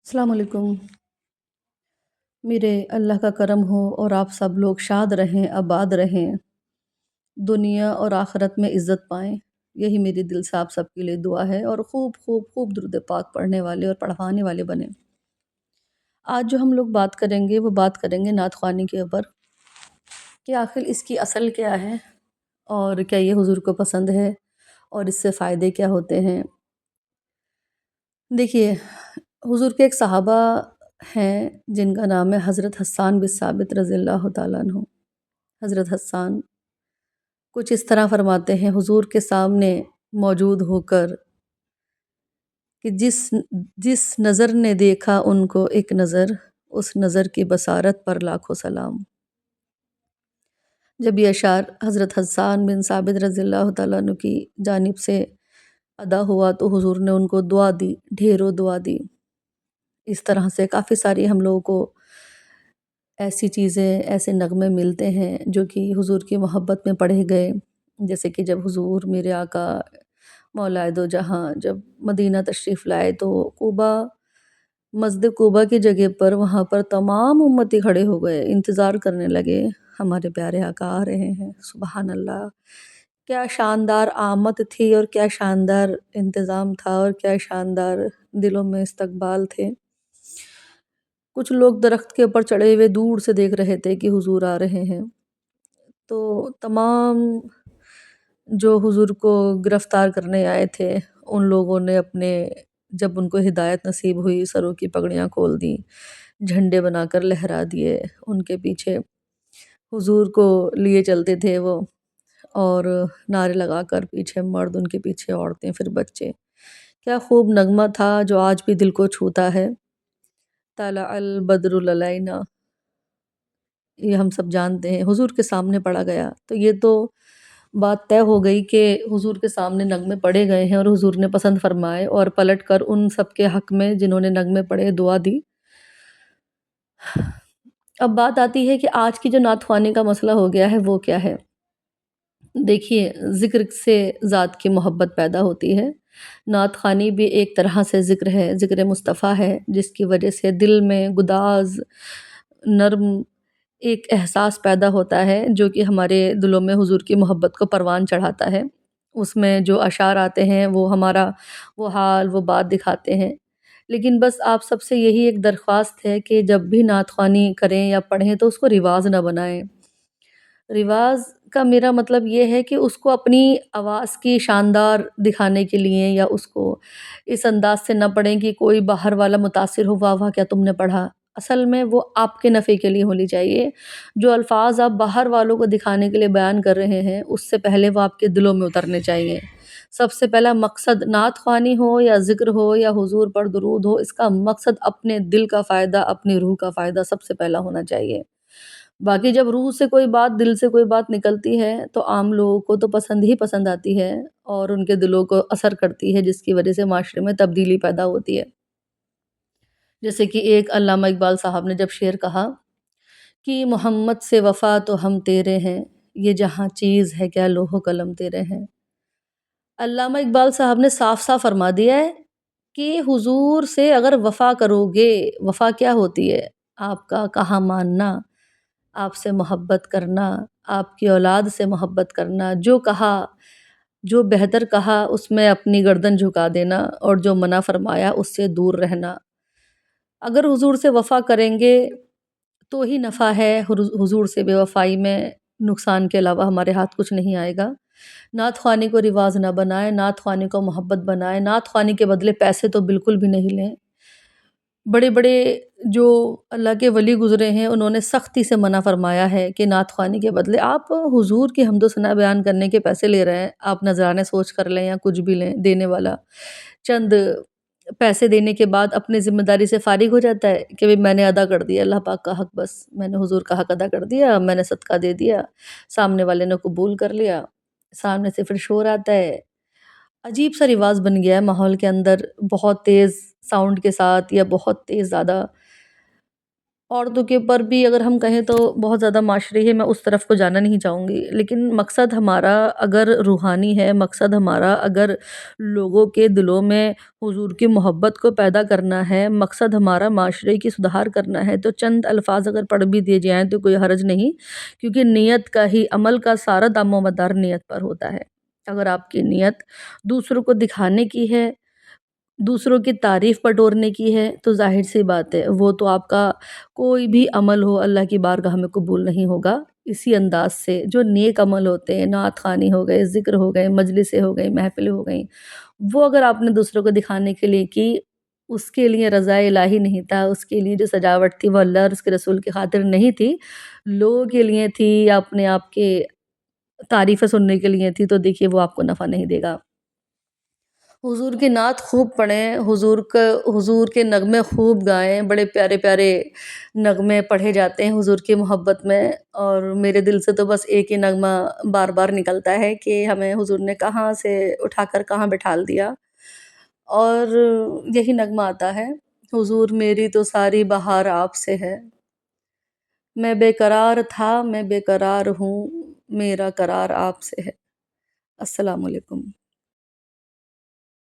السلام علیکم۔ میرے اللہ کا کرم ہو اور آپ سب لوگ شاد رہیں، آباد رہیں، دنیا اور آخرت میں عزت پائیں، یہی میری دل سے آپ سب کے لیے دعا ہے، اور خوب خوب خوب درود پاک پڑھنے والے اور پڑھوانے والے بنیں۔ آج جو ہم لوگ بات کریں گے وہ بات کریں گے نعت خوانی کے اوپر کہ آخر اس کی اصل کیا ہے اور کیا یہ حضور کو پسند ہے اور اس سے فائدے کیا ہوتے ہیں۔ دیکھیے، حضور کے ایک صحابہ ہیں جن کا نام ہے حضرت حسان بن ثابت رضی اللہ تعالیٰ عنہ۔ حضرت حسان کچھ اس طرح فرماتے ہیں حضور کے سامنے موجود ہو کر کہ جس نظر نے دیکھا ان کو ایک نظر، اس نظر کی بصارت پر لاکھوں سلام۔ جب یہ اشعار حضرت حسان بن ثابت رضی اللہ تعالیٰ عنہ کی جانب سے ادا ہوا تو حضور نے ان کو دعا دی، ڈھیروں دعا دی۔ اس طرح سے کافی ساری ہم لوگوں کو ایسی چیزیں، ایسے نغمے ملتے ہیں جو کہ حضور کی محبت میں پڑھے گئے، جیسے کہ جب حضور میرے آقا مولا دو جہاں جب مدینہ تشریف لائے تو قباء، مسجد قباء کی جگہ پر وہاں پر تمام امتی کھڑے ہو گئے، انتظار کرنے لگے ہمارے پیارے آقا آ رہے ہیں۔ سبحان اللہ، کیا شاندار آمد تھی اور کیا شاندار انتظام تھا اور کیا شاندار دلوں میں استقبال تھے۔ کچھ لوگ درخت کے اوپر چڑھے ہوئے دور سے دیکھ رہے تھے کہ حضور آ رہے ہیں، تو تمام جو حضور کو گرفتار کرنے آئے تھے ان لوگوں نے جب ان کو ہدایت نصیب ہوئی سروں کی پگڑیاں کھول دیں، جھنڈے بنا کر لہرا دیے، ان کے پیچھے حضور کو لیے چلتے تھے وہ، اور نعرے لگا کر پیچھے مرد، ان کے پیچھے عورتیں، پھر بچے۔ کیا خوب نغمہ تھا جو آج بھی دل کو چھوتا ہے۔ طلع البدر علینا، یہ ہم سب جانتے ہیں، حضور کے سامنے پڑھا گیا تو یہ تو بات طے ہو گئی کہ حضور کے سامنے نغمے پڑھے گئے ہیں اور حضور نے پسند فرمائے، اور پلٹ کر ان سب کے حق میں جنہوں نے نغمے پڑھے دعا دی۔ اب بات آتی ہے کہ آج کی جو نعت خوانی کا مسئلہ ہو گیا ہے وہ کیا ہے۔ دیکھیے، ذکر سے ذات کی محبت پیدا ہوتی ہے۔ نعت خوانی بھی ایک طرح سے ذکر ہے، ذکر مصطفیٰ ہے، جس کی وجہ سے دل میں گداز، نرم ایک احساس پیدا ہوتا ہے جو کہ ہمارے دلوں میں حضور کی محبت کو پروان چڑھاتا ہے۔ اس میں جو اشعار آتے ہیں وہ ہمارا وہ حال، وہ بات دکھاتے ہیں۔ لیکن بس آپ سب سے یہی ایک درخواست ہے کہ جب بھی نعت خوانی کریں یا پڑھیں تو اس کو رواز نہ بنائیں۔ رواز کا میرا مطلب یہ ہے کہ اس کو اپنی آواز کی شاندار دکھانے کے لیے یا اس کو اس انداز سے نہ پڑھیں کہ کوئی باہر والا متاثر ہو، واہ واہ کیا تم نے پڑھا۔ اصل میں وہ آپ کے نفع کے لیے ہونی چاہیے۔ جو الفاظ آپ باہر والوں کو دکھانے کے لیے بیان کر رہے ہیں اس سے پہلے وہ آپ کے دلوں میں اترنے چاہیے۔ سب سے پہلا مقصد نعت خوانی ہو یا ذکر ہو یا حضور پر درود ہو، اس کا مقصد اپنے دل کا فائدہ، اپنی روح کا فائدہ سب سے پہلا ہونا چاہیے۔ باقی جب روح سے کوئی بات، دل سے کوئی بات نکلتی ہے تو عام لوگوں کو تو پسند ہی پسند آتی ہے اور ان کے دلوں کو اثر کرتی ہے، جس کی وجہ سے معاشرے میں تبدیلی پیدا ہوتی ہے۔ جیسے کہ ایک علامہ اقبال صاحب نے جب شعر کہا کہ محمد سے وفا تو ہم تیرے ہیں، یہ جہاں چیز ہے کیا لوح و قلم تیرے ہیں۔ علامہ اقبال صاحب نے صاف صاف فرما دیا ہے کہ حضور سے اگر وفا کرو گے، وفا کیا ہوتی ہے؟ آپ کا کہا ماننا، آپ سے محبت کرنا، آپ کی اولاد سے محبت کرنا، جو کہا، جو بہتر کہا اس میں اپنی گردن جھکا دینا، اور جو منع فرمایا اس سے دور رہنا۔ اگر حضور سے وفا کریں گے تو ہی نفع ہے، حضور سے بے وفائی میں نقصان کے علاوہ ہمارے ہاتھ کچھ نہیں آئے گا۔ نعت خوانی کو رواج نہ بنائیں، نعت خوانی کو محبت بنائیں، نعت خوانی کے بدلے پیسے تو بالکل بھی نہیں لیں۔ بڑے بڑے جو اللہ کے ولی گزرے ہیں انہوں نے سختی سے منع فرمایا ہے کہ نعت خوانی کے بدلے آپ حضور کی حمد و ثنا بیان کرنے کے پیسے لے رہے ہیں، آپ نذرانے سوچ کر لیں یا کچھ بھی لیں، دینے والا چند پیسے دینے کے بعد اپنی ذمہ داری سے فارغ ہو جاتا ہے کہ میں نے ادا کر دیا اللہ پاک کا حق، بس میں نے حضور کا حق ادا کر دیا، میں نے صدقہ دے دیا، سامنے والے نے قبول کر لیا، سامنے سے پھر شور آتا ہے۔ عجیب سا رواج بن گیا ہے ماحول کے اندر، بہت تیز ساؤنڈ کے ساتھ یا بہت تیز زیادہ عورتوں کے اوپر بھی اگر ہم کہیں تو بہت زیادہ معاشرے ہے، میں اس طرف کو جانا نہیں چاہوں گی، لیکن مقصد ہمارا اگر روحانی ہے، مقصد ہمارا اگر لوگوں کے دلوں میں حضور کی محبت کو پیدا کرنا ہے، مقصد ہمارا معاشرے کی سدھار کرنا ہے، تو چند الفاظ اگر پڑھ بھی دیے جائیں تو کوئی حرج نہیں، کیونکہ نیت کا ہی، عمل کا سارا دام و مدار نیت پر ہوتا ہے۔ اگر آپ کی نیت دوسروں کو دکھانے کی ہے، دوسروں کی تعریف بٹورنے کی ہے، تو ظاہر سی بات ہے وہ تو آپ کا کوئی بھی عمل ہو اللہ کی بارگاہ میں قبول نہیں ہوگا۔ اسی انداز سے جو نیک عمل ہوتے ہیں، نعت خوانی ہو گئے، ذکر ہو گئے، مجلسیں ہو گئی، محفلیں ہو گئیں، وہ اگر آپ نے دوسروں کو دکھانے کے لیے کی، اس کے لیے رضا الہی نہیں تھا، اس کے لیے جو سجاوٹ تھی وہ اللہ اور اس کے رسول کی خاطر نہیں تھی، لوگوں کے لیے تھی یا اپنے آپ کے تعریفیں سننے کے لیے تھی، تو دیکھیے وہ آپ کو نفع نہیں دے گا۔ حضور کی نعت خوب پڑھیں، حضور کے نغمے خوب گائیں، بڑے پیارے پیارے نغمے پڑھے جاتے ہیں حضور کی محبت میں، اور میرے دل سے تو بس ایک ہی نغمہ بار بار نکلتا ہے کہ ہمیں حضور نے کہاں سے اٹھا کر کہاں بٹھال دیا، اور یہی نغمہ آتا ہے: حضور میری تو ساری بہار آپ سے ہے، میں بے قرار تھا میں بے قرار ہوں، میرا قرار آپ سے ہے۔ السلام علیکم۔